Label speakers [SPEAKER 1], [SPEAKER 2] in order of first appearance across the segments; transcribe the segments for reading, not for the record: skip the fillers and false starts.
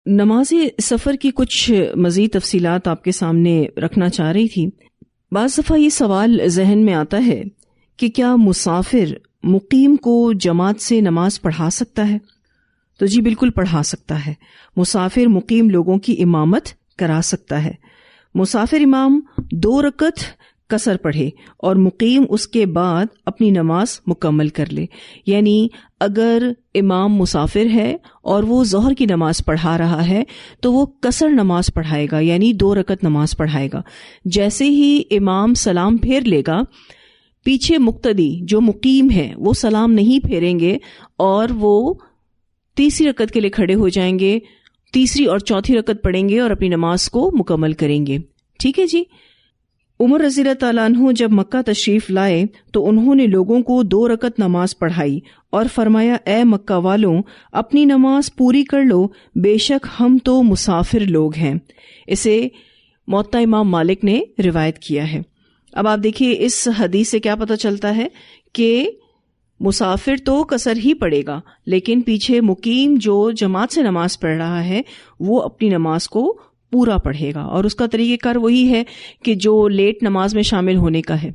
[SPEAKER 1] نماز سفر کی کچھ مزید تفصیلات آپ کے سامنے رکھنا چاہ رہی تھی. بعض دفعہ یہ سوال ذہن میں آتا ہے کہ کیا مسافر مقیم کو جماعت سے نماز پڑھا سکتا ہے؟ تو جی بالکل پڑھا سکتا ہے. مسافر مقیم لوگوں کی امامت کرا سکتا ہے. مسافر امام 2 رکعت قصر پڑھے اور مقیم اس کے بعد اپنی نماز مکمل کر لے. یعنی اگر امام مسافر ہے اور وہ ظہر کی نماز پڑھا رہا ہے تو وہ قصر نماز پڑھائے گا، یعنی 2 رکعت نماز پڑھائے گا. جیسے ہی امام سلام پھیر لے گا، پیچھے مقتدی جو مقیم ہے وہ سلام نہیں پھیریں گے اور وہ تیسری رکعت کے لیے کھڑے ہو جائیں گے، تیسری اور چوتھی رکعت پڑھیں گے اور اپنی نماز کو مکمل کریں گے. ٹھیک ہے جی. عمر رضی اللہ تعالیٰ عنہ جب مکہ تشریف لائے تو انہوں نے لوگوں کو 2 رکعت نماز پڑھائی اور فرمایا، اے مکہ والوں، اپنی نماز پوری کر لو، بے شک ہم تو مسافر لوگ ہیں. اسے موطا امام مالک نے روایت کیا ہے. اب آپ دیکھیے اس حدیث سے کیا پتہ چلتا ہے کہ مسافر تو قصر ہی پڑھے گا، لیکن پیچھے مقیم جو جماعت سے نماز پڑھ رہا ہے وہ اپنی نماز کو پورا پڑھے گا، اور اس کا طریقہ کار وہی ہے کہ جو لیٹ نماز میں شامل ہونے کا ہے.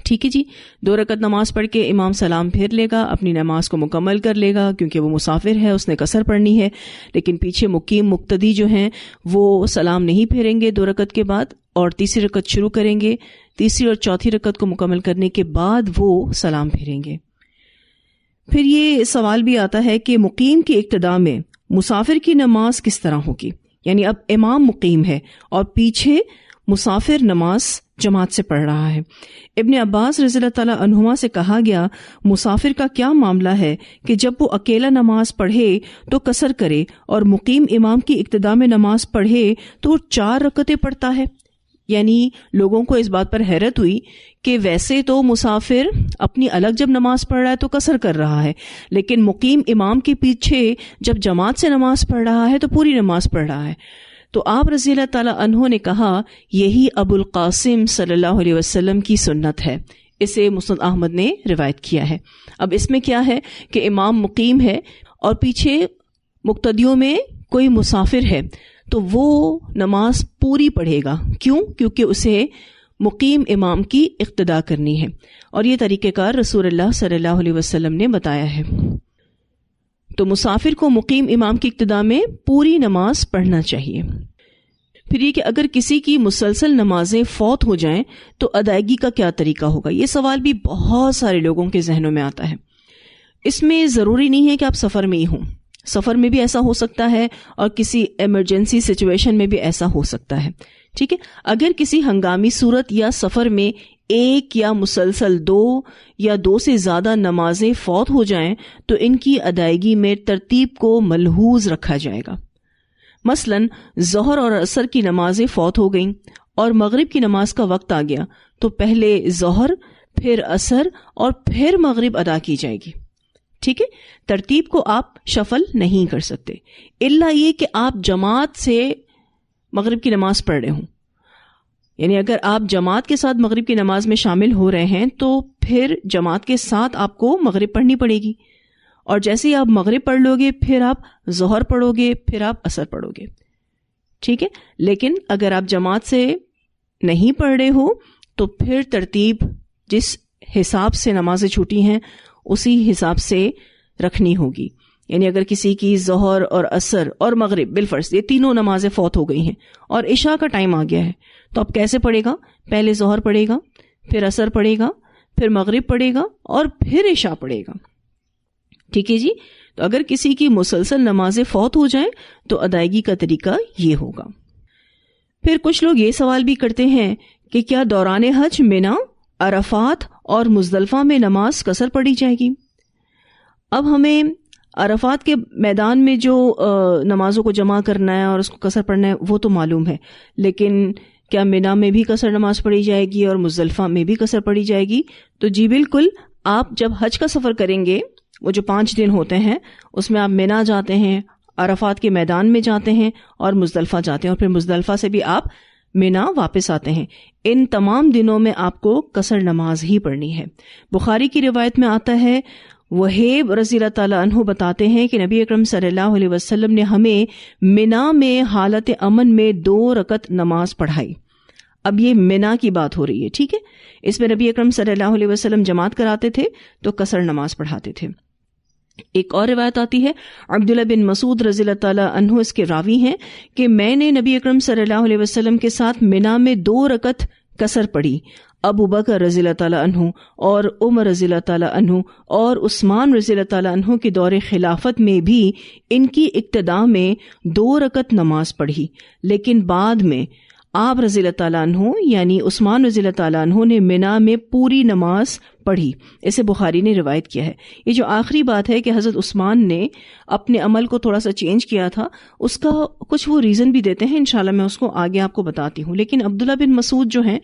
[SPEAKER 1] ٹھیک ہے جی. 2 رکعت نماز پڑھ کے امام سلام پھیر لے گا، اپنی نماز کو مکمل کر لے گا کیونکہ وہ مسافر ہے، اس نے قصر پڑھنی ہے. لیکن پیچھے مقیم مقتدی جو ہیں وہ سلام نہیں پھیریں گے 2 رکعت کے بعد اور تیسری رکعت شروع کریں گے. تیسری اور چوتھی رکعت کو مکمل کرنے کے بعد وہ سلام پھیریں گے. پھر یہ سوال بھی آتا ہے کہ مقیم کی ابتدا میں مسافر کی نماز کس طرح ہوگی؟ یعنی اب امام مقیم ہے اور پیچھے مسافر نماز جماعت سے پڑھ رہا ہے. ابن عباس رضی اللہ تعالیٰ عنہما سے کہا گیا، مسافر کا کیا معاملہ ہے کہ جب وہ اکیلا نماز پڑھے تو قصر کرے اور مقیم امام کی ابتدا میں نماز پڑھے تو 4 رکعتیں پڑھتا ہے. یعنی لوگوں کو اس بات پر حیرت ہوئی کہ ویسے تو مسافر اپنی الگ جب نماز پڑھ رہا ہے تو قصر کر رہا ہے، لیکن مقیم امام کے پیچھے جب جماعت سے نماز پڑھ رہا ہے تو پوری نماز پڑھ رہا ہے. تو آپ رضی اللہ تعالیٰ عنہ نے کہا، یہی ابو القاسم صلی اللہ علیہ وسلم کی سنت ہے. اسے مسند احمد نے روایت کیا ہے. اب اس میں کیا ہے کہ امام مقیم ہے اور پیچھے مقتدیوں میں کوئی مسافر ہے تو وہ نماز پوری پڑھے گا. کیوں؟ کیونکہ اسے مقیم امام کی اقتدا کرنی ہے، اور یہ طریقہ کار رسول اللہ صلی اللہ علیہ وسلم نے بتایا ہے. تو مسافر کو مقیم امام کی اقتدا میں پوری نماز پڑھنا چاہیے. پھر یہ کہ اگر کسی کی مسلسل نمازیں فوت ہو جائیں تو ادائیگی کا کیا طریقہ ہوگا؟ یہ سوال بھی بہت سارے لوگوں کے ذہنوں میں آتا ہے. اس میں ضروری نہیں ہے کہ آپ سفر میں ہی ہوں. سفر میں بھی ایسا ہو سکتا ہے اور کسی ایمرجنسی سچویشن میں بھی ایسا ہو سکتا ہے. ٹھیک ہے. اگر کسی ہنگامی صورت یا سفر میں 1 یا مسلسل 2 یا 2 سے زیادہ نمازیں فوت ہو جائیں تو ان کی ادائیگی میں ترتیب کو ملحوظ رکھا جائے گا. مثلاً ظہر اور عصر کی نمازیں فوت ہو گئیں اور مغرب کی نماز کا وقت آ گیا تو پہلے ظہر، پھر عصر اور پھر مغرب ادا کی جائے گی. ٹھیک ہے. ترتیب کو آپ شفل نہیں کر سکتے الا یہ کہ آپ جماعت سے مغرب کی نماز پڑھ رہے ہوں. یعنی اگر آپ جماعت کے ساتھ مغرب کی نماز میں شامل ہو رہے ہیں تو پھر جماعت کے ساتھ آپ کو مغرب پڑھنی پڑے گی، اور جیسے ہی آپ مغرب پڑھ لو گے پھر آپ ظہر پڑھو گے، پھر آپ عصر پڑھو گے. ٹھیک ہے. لیکن اگر آپ جماعت سے نہیں پڑھ رہے ہو تو پھر ترتیب جس حساب سے نمازیں چھوٹی ہیں اسی حساب سے رکھنی ہوگی. یعنی اگر کسی کی ظہر اور عصر اور مغرب بالفرض یہ تینوں نمازیں فوت ہو گئی ہیں اور عشاء کا ٹائم آ گیا ہے تو اب کیسے پڑھے گا؟ پہلے ظہر پڑھے گا، پھر عصر پڑھے گا، پھر مغرب پڑھے گا اور پھر عشاء پڑھے گا. ٹھیک ہے جی. تو اگر کسی کی مسلسل نمازیں فوت ہو جائیں تو ادائیگی کا طریقہ یہ ہوگا. پھر کچھ لوگ یہ سوال بھی کرتے ہیں کہ کیا دوران حج منی، عرفات اور مزدلفہ میں نماز قصر پڑھی جائے گی؟ اب ہمیں عرفات کے میدان میں جو نمازوں کو جمع کرنا ہے اور اس کو قصر پڑھنا ہے وہ تو معلوم ہے، لیکن کیا منی میں بھی قصر نماز پڑھی جائے گی اور مزدلفہ میں بھی قصر پڑھی جائے گی؟ تو جی بالکل. آپ جب حج کا سفر کریں گے، وہ جو 5 دن ہوتے ہیں اس میں آپ منی جاتے ہیں، عرفات کے میدان میں جاتے ہیں اور مزدلفہ جاتے ہیں، اور پھر مزدلفہ سے بھی آپ منی واپس آتے ہیں. ان تمام دنوں میں آپ کو قصر نماز ہی پڑھنی ہے. بخاری کی روایت میں آتا ہے، وہیب رضی اللہ تعالیٰ عنہ بتاتے ہیں کہ نبی اکرم صلی اللہ علیہ وسلم نے ہمیں منا میں حالت امن میں 2 رکعت نماز پڑھائی. اب یہ منا کی بات ہو رہی ہے, ٹھیک ہے. اس میں نبی اکرم صلی اللہ علیہ وسلم جماعت کراتے تھے تو قصر نماز پڑھاتے تھے. ایک اور روایت آتی ہے, عبداللہ بن مسعود رضی اللہ تعالیٰ عنہ اس کے راوی ہیں کہ میں نے نبی اکرم صلی اللہ علیہ وسلم کے ساتھ منا میں 2 رکعت قصر پڑھی. ابو بکر رضی اللہ تعالیٰ عنہ اور عمر رضی اللہ تعالیٰ عنہ اور عثمان رضی اللہ تعالیٰ عنہ کے دور خلافت میں بھی ان کی اقتداء میں 2 رکعت نماز پڑھی, لیکن بعد میں آپ رضی اللہ تعالیٰ عنہ یعنی عثمان رضی اللہ تعالیٰ عنہ نے منا میں پوری نماز پڑھی. اسے بخاری نے روایت کیا ہے. یہ جو آخری بات ہے کہ حضرت عثمان نے اپنے عمل کو تھوڑا سا چینج کیا تھا, اس کا کچھ وہ ریزن بھی دیتے ہیں, انشاءاللہ میں اس کو آگے آپ کو بتاتی ہوں. لیکن عبداللہ بن مسعود جو ہیں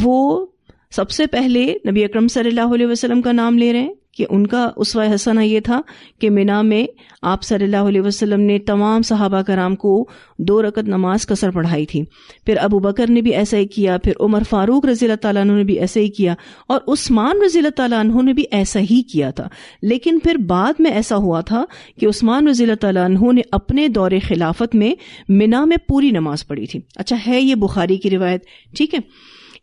[SPEAKER 1] وہ سب سے پہلے نبی اکرم صلی اللہ علیہ وسلم کا نام لے رہے ہیں کہ ان کا اسوہ حسنہ یہ تھا کہ منا میں آپ صلی اللہ علیہ وسلم نے تمام صحابہ کرام کو 2 رکعت نماز قصر پڑھائی تھی. پھر ابو بکر نے بھی ایسا ہی کیا, پھر عمر فاروق رضی اللہ تعالیٰ عنہ نے بھی ایسا ہی کیا, اور عثمان رضی اللہ تعالیٰ عنہ نے بھی ایسا ہی کیا تھا. لیکن پھر بعد میں ایسا ہوا تھا کہ عثمان رضی اللہ تعالیٰ عنہ نے اپنے دور خلافت میں منا میں پوری نماز پڑھی تھی. اچھا ہے یہ بخاری کی روایت, ٹھیک ہے.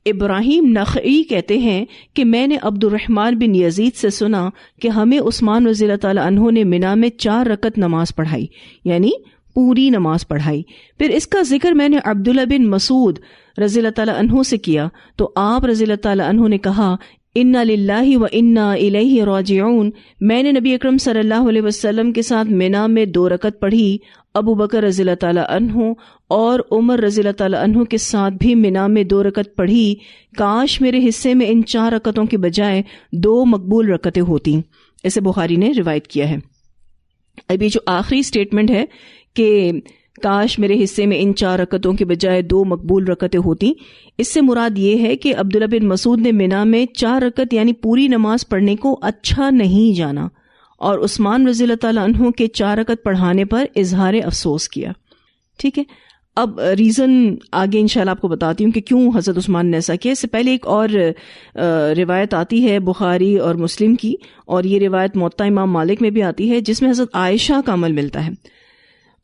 [SPEAKER 1] ابراہیم نخعی کہتے ہیں کہ میں نے عبد الرحمن بن یزید سے سنا کہ ہمیں عثمان رضی اللہ تعالیٰ عنہ نے منا میں 4 رکعت نماز پڑھائی, یعنی پوری نماز پڑھائی. پھر اس کا ذکر میں نے عبداللہ بن مسعود رضی اللہ تعالیٰ عنہ سے کیا تو آپ رضی اللہ تعالیٰ عنہ نے کہا انا للہ و انا الیہ راجعون. میں نے نبی اکرم صلی اللہ علیہ وسلم کے ساتھ منا میں 2 رکعت پڑھی. ابو بکر رضی اللہ تعالیٰ عنہ اور عمر رضی اللہ تعالیٰ عنہ کے ساتھ بھی منا میں 2 رکعت پڑھی. کاش میرے حصے میں ان 4 رکعتوں کے بجائے 2 مقبول رکعتیں ہوتی. اسے بخاری نے روایت کیا ہے. اب یہ جو آخری سٹیٹمنٹ ہے کہ کاش میرے حصے میں ان 4 رکعتوں کے بجائے 2 مقبول رکعتیں ہوتی, اس سے مراد یہ ہے کہ عبداللہ بن مسعود نے منا میں 4 رکعت یعنی پوری نماز پڑھنے کو اچھا نہیں جانا اور عثمان رضی اللہ تعالیٰ عنہ کے 4 رکعت پڑھانے پر اظہار افسوس کیا. ٹھیک ہے. اب ریزن آگے انشاءاللہ آپ کو بتاتی ہوں کہ کیوں حضرت عثمان نے ایسا کیا. اس سے پہلے ایک اور روایت آتی ہے بخاری اور مسلم کی, اور یہ روایت موطا امام مالک میں بھی آتی ہے, جس میں حضرت عائشہ کا عمل ملتا ہے.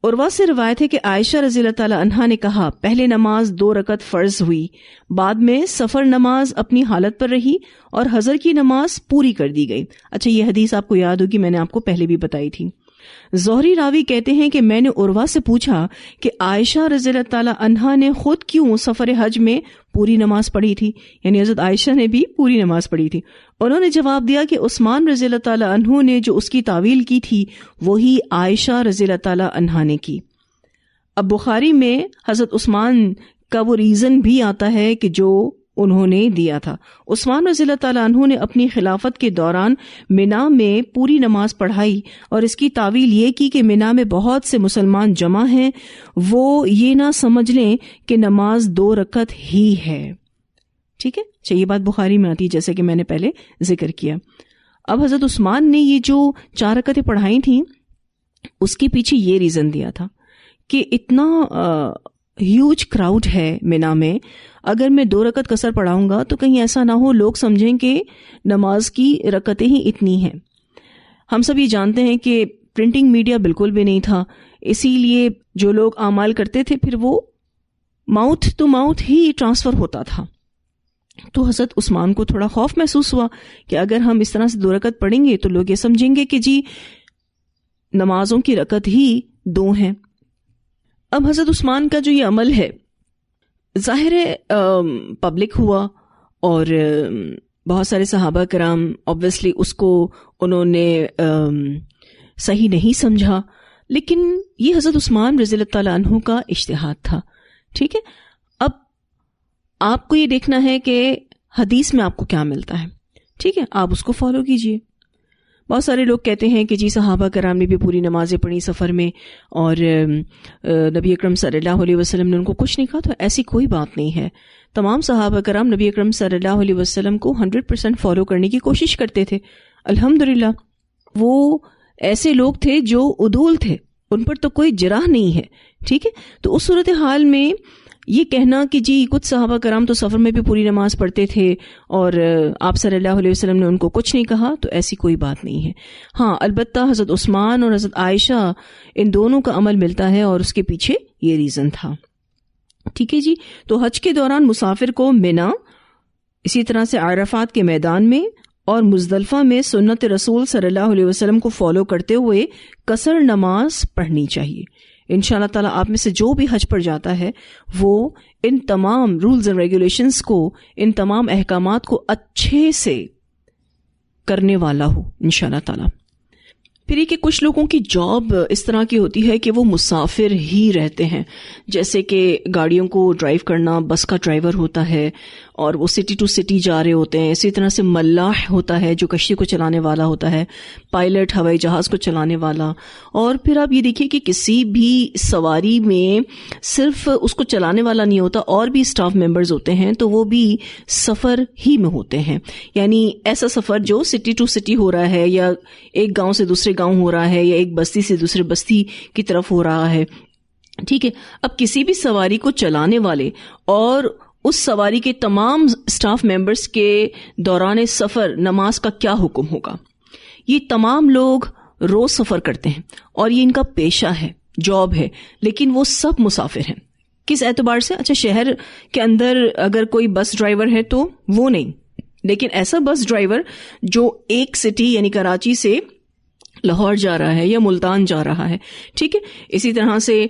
[SPEAKER 1] عروہ سے روایت ہے کہ عائشہ رضی اللہ تعالی عنہا نے کہا پہلے نماز 2 رکعت فرض ہوئی, بعد میں سفر نماز اپنی حالت پر رہی اور حضر کی نماز پوری کر دی گئی. اچھا یہ حدیث آپ کو یاد ہوگی, میں نے آپ کو پہلے بھی بتائی تھی. زہری راوی کہتے ہیں کہ میں نے عروہ سے پوچھا کہ عائشہ رضی اللہ تعالی عنہا نے خود کیوں سفر حج میں پوری نماز پڑھی تھی, یعنی حضرت عائشہ نے بھی پوری نماز پڑھی تھی. انہوں نے جواب دیا کہ عثمان رضی اللہ تعالی عنہ نے جو اس کی تعویل کی تھی وہی عائشہ رضی اللہ تعالی عنہا نے کی. اب بخاری میں حضرت عثمان کا وہ ریزن بھی آتا ہے کہ جو انہوں نے دیا تھا. عثمان رضی اللہ تعالیٰ عنہ نے اپنی خلافت کے دوران منا میں پوری نماز پڑھائی اور اس کی تعویل یہ کی کہ منا میں بہت سے مسلمان جمع ہیں, وہ یہ نہ سمجھ لیں کہ نماز 2 رکعت ہی ہے. ٹھیک ہے. یہ بات بخاری میں آتی ہے جیسے کہ میں نے پہلے ذکر کیا. اب حضرت عثمان نے یہ جو 4 رکعتیں پڑھائی تھیں اس کے پیچھے یہ ریزن دیا تھا کہ اتنا ہیوج کراؤڈ ہے منا میں, اگر میں 2 رکعت قصر پڑھاؤں گا تو کہیں ایسا نہ ہو لوگ سمجھیں کہ نماز کی رکعتیں ہی اتنی ہیں. ہم سب یہ جانتے ہیں کہ پرنٹنگ میڈیا بالکل بھی نہیں تھا, اسی لیے جو لوگ اعمال کرتے تھے پھر وہ ماؤتھ ٹو ماؤتھ ہی ٹرانسفر ہوتا تھا. تو حضرت عثمان کو تھوڑا خوف محسوس ہوا کہ اگر ہم اس طرح سے 2 رکعت پڑھیں گے تو لوگ یہ سمجھیں گے کہ جی نمازوں کی رکعت ہی 2 ہیں. اب حضرت عثمان کا جو یہ عمل ہے ظاہر پبلک ہوا اور بہت سارے صحابہ کرام obviously اس کو انہوں نے صحیح نہیں سمجھا, لیکن یہ حضرت عثمان رضی اللہ تعالیٰ عنہ کا اجتہاد تھا. ٹھیک ہے. اب آپ کو یہ دیکھنا ہے کہ حدیث میں آپ کو کیا ملتا ہے. ٹھیک ہے, آپ اس کو فالو کیجئے. بہت سارے لوگ کہتے ہیں کہ جی صحابہ کرام نے بھی پوری نمازیں پڑھی سفر میں اور نبی اکرم صلی اللہ علیہ وسلم نے ان کو کچھ نہیں کہا. تو ایسی کوئی بات نہیں ہے. تمام صحابہ کرام نبی اکرم صلی اللہ علیہ وسلم کو 100% فالو کرنے کی کوشش کرتے تھے. الحمدللہ وہ ایسے لوگ تھے جو عدول تھے, ان پر تو کوئی جرح نہیں ہے. ٹھیک ہے. تو اس صورتحال میں یہ کہنا کہ جی کچھ صحابہ کرام تو سفر میں بھی پوری نماز پڑھتے تھے اور آپ صلی اللہ علیہ وسلم نے ان کو کچھ نہیں کہا، تو ایسی کوئی بات نہیں ہے. ہاں البتہ حضرت عثمان اور حضرت عائشہ ان دونوں کا عمل ملتا ہے اور اس کے پیچھے یہ ریزن تھا. ٹھیک ہے جی. تو حج کے دوران مسافر کو منا، اسی طرح سے عرفات کے میدان میں اور مزدلفہ میں سنت رسول صلی اللہ علیہ وسلم کو فالو کرتے ہوئے قصر نماز پڑھنی چاہیے. انشاءاللہ تعالیٰ آپ میں سے جو بھی حج پر جاتا ہے وہ ان تمام رولز اینڈ ریگولیشنز کو، ان تمام احکامات کو اچھے سے کرنے والا ہو انشاءاللہ تعالیٰ. پھر یہ کہ کچھ لوگوں کی جاب اس طرح کی ہوتی ہے کہ وہ مسافر ہی رہتے ہیں، جیسے کہ گاڑیوں کو ڈرائیو کرنا، بس کا ڈرائیور ہوتا ہے اور وہ سٹی ٹو سٹی جا رہے ہوتے ہیں. اسی طرح سے ملاح ہوتا ہے جو کشتی کو چلانے والا ہوتا ہے، پائلٹ ہوائی جہاز کو چلانے والا. اور پھر آپ یہ دیکھیے کہ کسی بھی سواری میں صرف اس کو چلانے والا نہیں ہوتا، اور بھی اسٹاف ممبرز ہوتے ہیں، تو وہ بھی سفر ہی میں ہوتے ہیں. یعنی ایسا سفر جو سٹی ٹو سٹی ہو رہا ہے، یا ایک گاؤں سے دوسرے گاؤں ہو رہا ہے، یا ایک بستی سے دوسرے بستی کی طرف ہو رہا ہے. ٹھیک ہے. اب کسی بھی سواری کو چلانے والے اور اس سواری کے تمام اسٹاف ممبرز کے دوران سفر نماز کا کیا حکم ہوگا؟ یہ تمام لوگ روز سفر کرتے ہیں اور یہ ان کا پیشہ ہے، جاب ہے، لیکن وہ سب مسافر ہیں. کس اعتبار سے؟ اچھا شہر کے اندر اگر کوئی بس ڈرائیور ہے تو وہ نہیں، لیکن ایسا بس ڈرائیور جو ایک سٹی یعنی کراچی سے لاہور جا رہا ہے یا ملتان جا رہا ہے. ٹھیک ہے. اسی طرح سے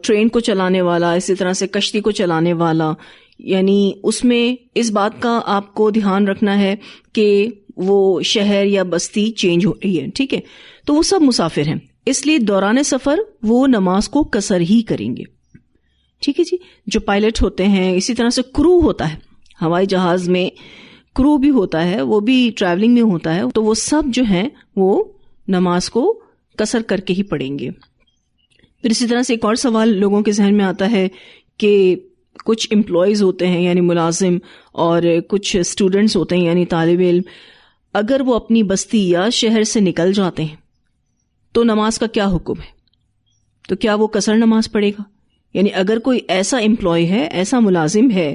[SPEAKER 1] ٹرین کو چلانے والا، اسی طرح سے کشتی کو چلانے والا، یعنی اس میں اس بات کا آپ کو دھیان رکھنا ہے کہ وہ شہر یا بستی چینج ہو رہی ہے. ٹھیک ہے. تو وہ سب مسافر ہیں، اس لیے دوران سفر وہ نماز کو قصر ہی کریں گے. ٹھیک ہے جی. جو پائلٹ ہوتے ہیں، اسی طرح سے کرو ہوتا ہے، ہوائی جہاز میں کرو بھی ہوتا ہے، وہ بھی ٹریولنگ میں ہوتا ہے، تو وہ سب جو ہیں وہ نماز کو قصر کر کے ہی پڑھیں گے. پھر اسی طرح سے ایک اور سوال لوگوں کے ذہن میں آتا ہے کہ کچھ امپلائیز ہوتے ہیں یعنی ملازم، اور کچھ اسٹوڈنٹس ہوتے ہیں یعنی طالب علم، اگر وہ اپنی بستی یا شہر سے نکل جاتے ہیں تو نماز کا کیا حکم ہے؟ تو کیا وہ قصر نماز پڑھے گا؟ یعنی اگر کوئی ایسا امپلائی ہے، ایسا ملازم ہے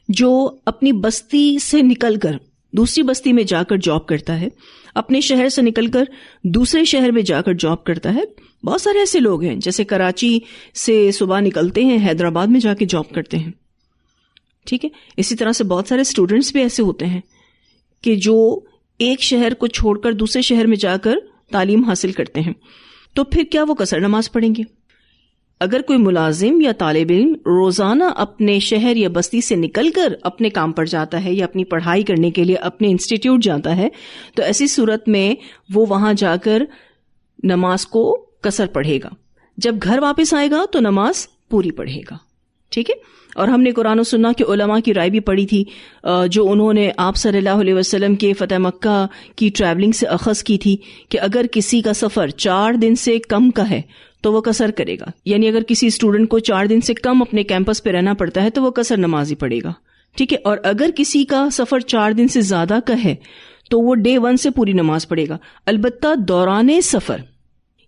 [SPEAKER 1] جو اپنی بستی سے نکل کر دوسری بستی میں جا کر جاب کرتا ہے، اپنے شہر سے نکل کر دوسرے شہر میں جا کر جاب کرتا ہے. بہت سارے ایسے لوگ ہیں جیسے کراچی سے صبح نکلتے ہیں، حیدرآباد میں جا کے جاب کرتے ہیں. ٹھیک ہے. اسی طرح سے بہت سارے اسٹوڈنٹس بھی ایسے ہوتے ہیں کہ جو ایک شہر کو چھوڑ کر دوسرے شہر میں جا کر تعلیم حاصل کرتے ہیں. تو پھر کیا وہ قصر نماز پڑھیں گے؟ اگر کوئی ملازم یا طالب علم روزانہ اپنے شہر یا بستی سے نکل کر اپنے کام پر جاتا ہے یا اپنی پڑھائی کرنے کے لیے اپنے انسٹیٹیوٹ جاتا ہے، تو ایسی صورت میں وہ وہاں جا کر نماز کو قصر پڑھے گا. جب گھر واپس آئے گا تو نماز پوری پڑھے گا. ٹھیک ہے. اور ہم نے قرآن و سنہ کے علماء کی رائے بھی پڑھی تھی، جو انہوں نے آپ صلی اللہ علیہ وسلم کے فتح مکہ کی ٹریولنگ سے اخذ کی تھی کہ اگر کسی کا سفر 4 دن سے کم کا ہے تو وہ قصر کرے گا. یعنی اگر کسی اسٹوڈنٹ کو 4 دن سے کم اپنے کیمپس پہ رہنا پڑتا ہے تو وہ قصر نماز ہی پڑھے گا. ٹھیک ہے. اور اگر کسی کا سفر 4 دن سے زیادہ کا ہے تو وہ ڈے 1 سے پوری نماز پڑھے گا. البتہ دوران سفر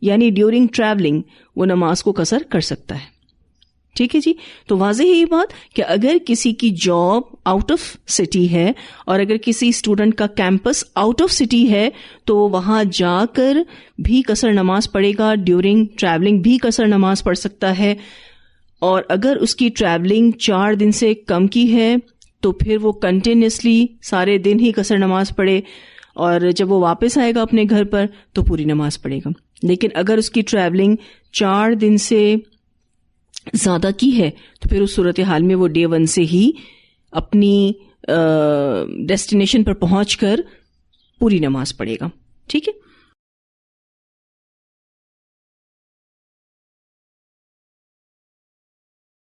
[SPEAKER 1] یعنی ڈیورنگ ٹریولنگ وہ نماز کو قصر کر سکتا ہے. ٹھیک ہے جی. تو واضح ہے یہ بات کہ اگر کسی کی جاب آؤٹ آف سٹی ہے اور اگر کسی اسٹوڈنٹ کا کیمپس آؤٹ آف سٹی ہے تو وہاں جا کر بھی قصر نماز پڑھے گا، ڈیورنگ ٹریولنگ بھی قصر نماز پڑھ سکتا ہے. اور اگر اس کی ٹریولنگ 4 دن سے کم کی ہے تو پھر وہ کنٹینیوسلی سارے دن ہی قصر نماز پڑھے، اور جب وہ واپس آئے گا اپنے گھر پر تو پوری نماز پڑھے گا. لیکن اگر اس کی ٹریولنگ 4 دن سے زیادہ کی ہے تو پھر اس صورتحال میں وہ ڈے 1 سے ہی اپنی ڈیسٹینیشن پر پہنچ کر پوری نماز پڑھے گا. ٹھیک ہے.